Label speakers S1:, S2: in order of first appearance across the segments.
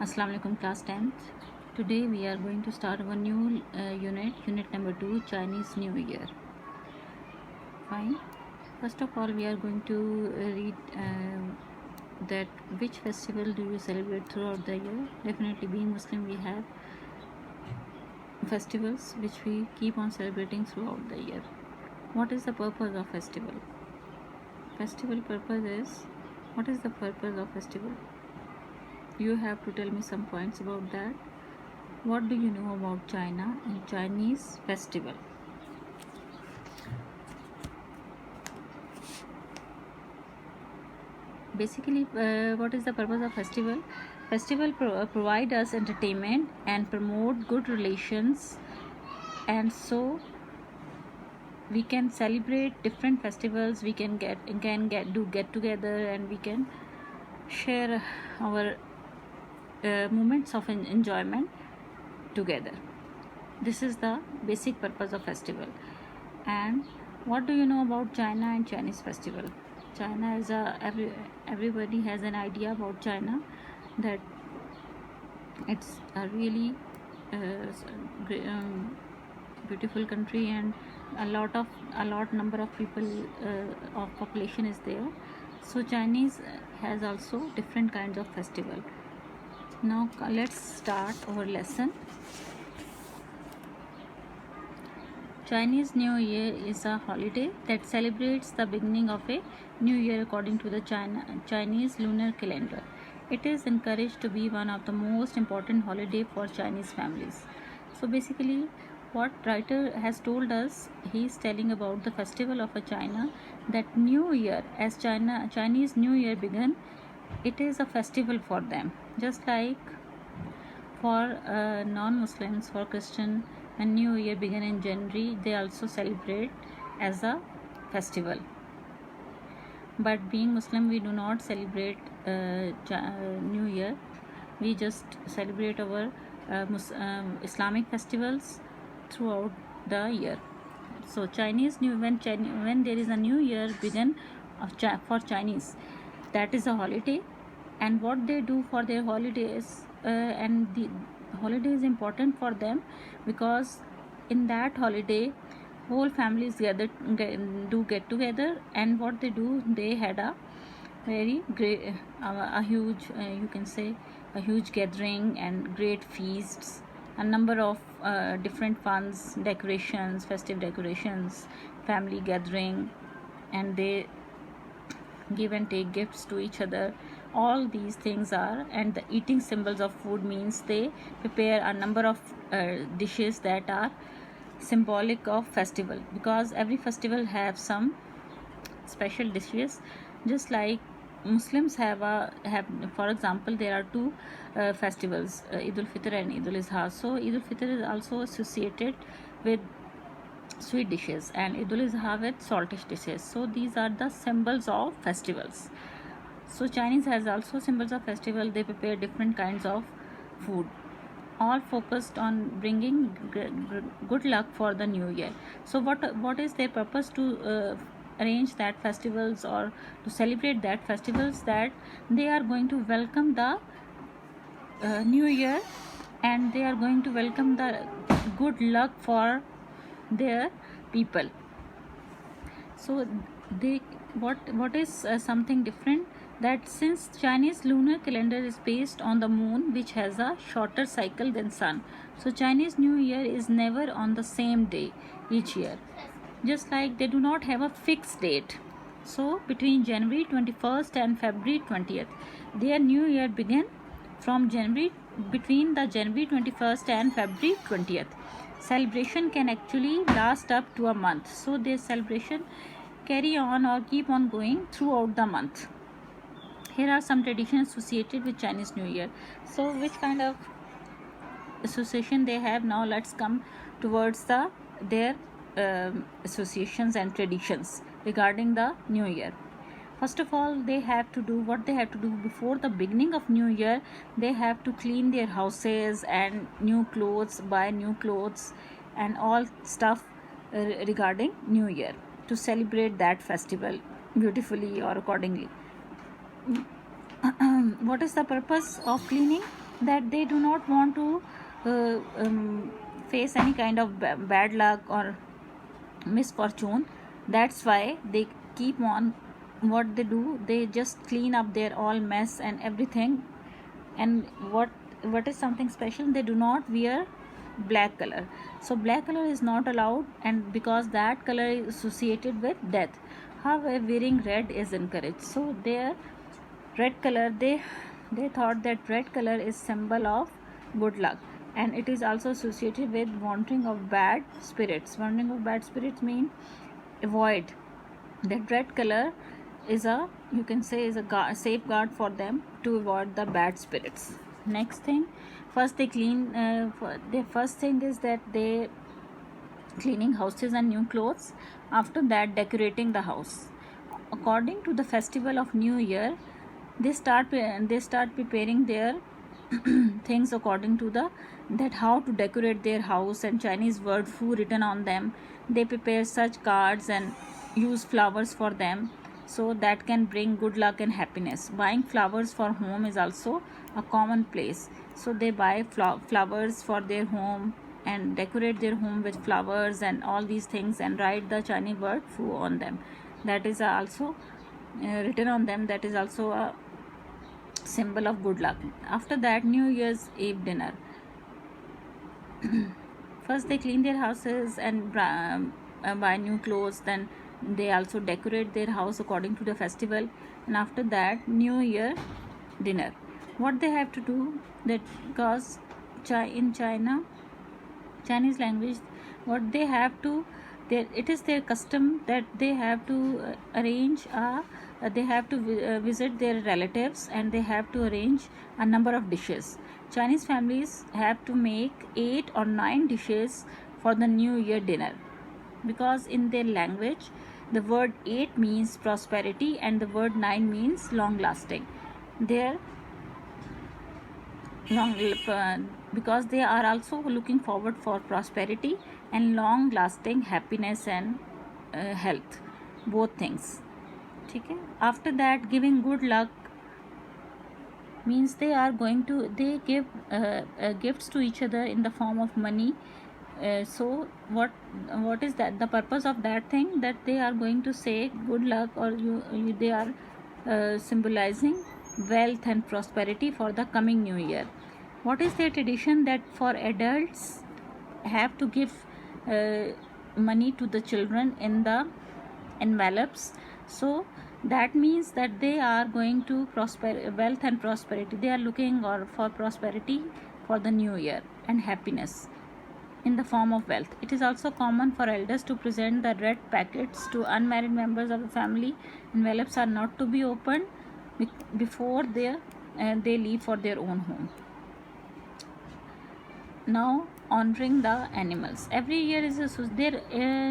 S1: Assalamu alaikum class 10th. Today we are going to start our new unit number 2, Chinese New Year. Fine. First of all, we are going to read that which festival do you celebrate throughout the year. Definitely, being Muslim, we have festivals which we keep on celebrating throughout the year. What is the purpose of festival? Festival purpose is, what is the purpose of festival? You have to tell me some points about that. What do you know about China and Chinese festival? Basically, what is the purpose of festival? Festival provide us entertainment and promote good relations, and so we can celebrate different festivals. We can get together, and we can share our moments of enjoyment together. This is the basic purpose of festival. And what do you know about China and Chinese festival? China is everybody has an idea about China, that it's a really beautiful country, and a lot number of people of population is there. So Chinese has also different kinds of festival. Now let's start our lesson. Chinese New Year is a holiday that celebrates the beginning of a new year according to the Chinese lunar calendar. It is encouraged to be one of the most important holiday for Chinese families. So basically, what writer has told us, he is telling about the festival of a China, that New Year, as Chinese New Year began, it is a festival for them, just like for non-Muslims, for Christian, when New Year began in January, they also celebrate as a festival. But being Muslim, we do not celebrate New Year. We just celebrate our Islamic festivals throughout the year. So Chinese New when there is a New Year began for Chinese, that is a holiday, and what they do for their holidays, and the holiday is important for them because in that holiday whole families get together, and what they do, they had a very great a huge you can say a huge gathering and great feasts, a number of different funds, decorations, festive decorations, family gathering, and they give and take gifts to each other. All these things are, and the eating symbols of food means they prepare a number of dishes that are symbolic of festival, because every festival have some special dishes. Just like Muslims have for example, there are two festivals, Eid al-Fitr and Eid al-Adha. So Eid al-Fitr is also associated with sweet dishes, and Eid al-Adha with saltish dishes. So these are the symbols of festivals. So Chinese has also symbols of festival. They prepare different kinds of food, all focused on bringing good luck for the new year. So what is their purpose to arrange that festivals, or to celebrate that festivals, that they are going to welcome the new year, and they are going to welcome the good luck for their people. So they what is something different, that since Chinese lunar calendar is based on the moon, which has a shorter cycle than sun, so Chinese New Year is never on the same day each year. Just like they do not have a fixed date. So between January 21st and February 20th, their new year began from between the January 21st and February 20th. Celebration can actually last up to a month. So their celebration carry on or keep on going throughout the month. Here are some traditions associated with Chinese New Year. So which kind of association they have? Now let's come towards their associations and traditions regarding the New Year. First of all, they have to do before the beginning of New Year. They have to clean their houses and new clothes, buy new clothes and all stuff regarding New Year, to celebrate that festival beautifully or accordingly. What is the purpose of cleaning? that they do not want to face any kind of bad luck or misfortune. That's why they keep on, what they do, they just clean up their all mess and everything. And what is something special, they do not wear black color. So black color is not allowed, and because that color is associated with death. However, wearing red is encouraged. So their red color, they thought that red color is symbol of good luck, and it is also associated with wandering of bad spirits. Wandering of bad spirits mean avoid. That red color is a, you can say, is a safeguard for them to avoid the bad spirits. Next thing, first they clean, the first thing is that they cleaning houses and new clothes. After that, decorating the house. According to the festival of New Year, they start preparing their things according to the, that how to decorate their house, and Chinese word fu written on them. They prepare such cards and use flowers for them, so that can bring good luck and happiness. Buying flowers for home is also a common place. So they buy flowers for their home and decorate their home with flowers and all these things, and write the Chinese word fu on them. That is also written on them. That is also a symbol of good luck. After that, New Year's Eve dinner. First they clean their houses and buy new clothes. Then they also decorate their house according to the festival. And after that, New Year dinner. What they have to do, that because in China, Chinese language, what they have to, it is their custom that they have to arrange they have to visit their relatives, and they have to arrange a number of dishes. Chinese families have to make 8 or 9 dishes for the New Year dinner, because in their language the word 8 means prosperity and the word 9 means long lasting. Their because they are also looking forward for prosperity and long lasting happiness and health, both things. Okay? After that, giving good luck means they are going to, they give gifts to each other in the form of money. So what is that, the purpose of that thing, that they are going to say good luck, or they are symbolizing wealth and prosperity for the coming new year. What is their tradition, that for adults have to give money to the children in the envelopes. So that means that they are going to prosper, wealth and prosperity, they are looking or for prosperity for the new year and happiness in the form of wealth. It is also common for elders to present the red packets to unmarried members of the family. Envelopes are not to be opened before they leave for their own home. Now, honoring the animals. Every year is a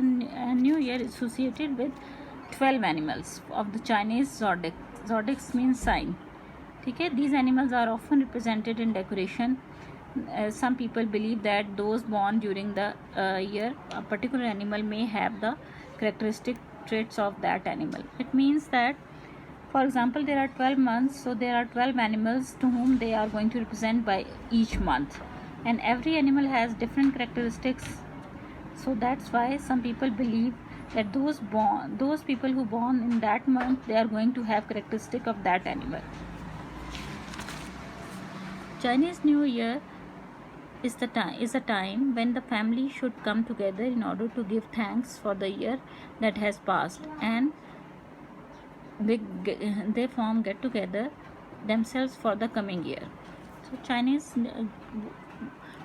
S1: new year is associated with 12 animals of the Chinese zodiac. Zodiacs means sign. Okay? These animals are often represented in decoration. Some people believe that those born during the year, a particular animal may have the characteristic traits of that animal. It means that, for example, there are 12 months, so there are 12 animals to whom they are going to represent by each month, and every animal has different characteristics. So that's why some people believe that those people who born in that month, they are going to have characteristic of that animal. Chinese New Year is a time when the family should come together in order to give thanks for the year that has passed, and they form get together themselves for the coming year. So Chinese,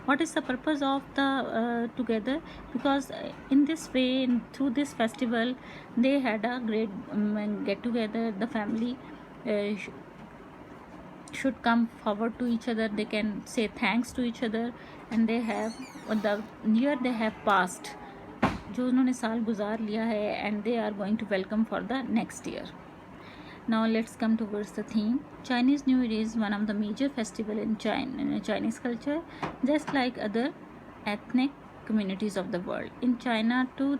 S1: what is the purpose of the together? Because in this way, through this festival, they had a great get together. The family should come forward to each other, they can say thanks to each other, and they have the year they have passed, जो उन्होंने साल गुजार लिया है, and they are going to welcome for the next year. Now let's come towards the theme. Chinese New Year is one of the major festival in Chinese culture, just like other ethnic communities of the world. In China, the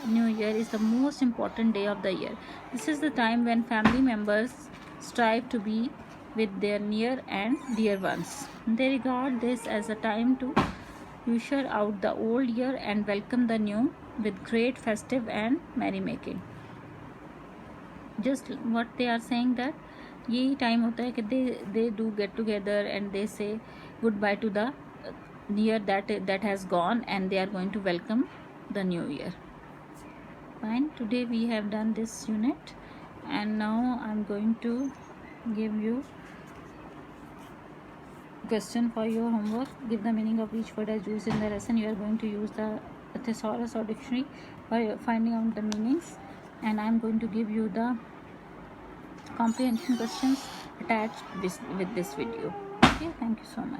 S1: New Year is the most important day of the year. This is the time when family members strive to be with their near and dear ones. They regard this as a time to usher out the old year and welcome the new with great festive and merrymaking. Just what they are saying that यही time होता है कि they do get together and they say goodbye to the year that has gone and they are going to welcome the new year. Fine, today we have done this unit and now I'm going to give you question for your homework. Give the meaning of each word as used in the lesson. You are going to use the thesaurus or dictionary by finding out the meanings, and I'm going to give you the comprehension questions attached with this video. Okay, thank you so much.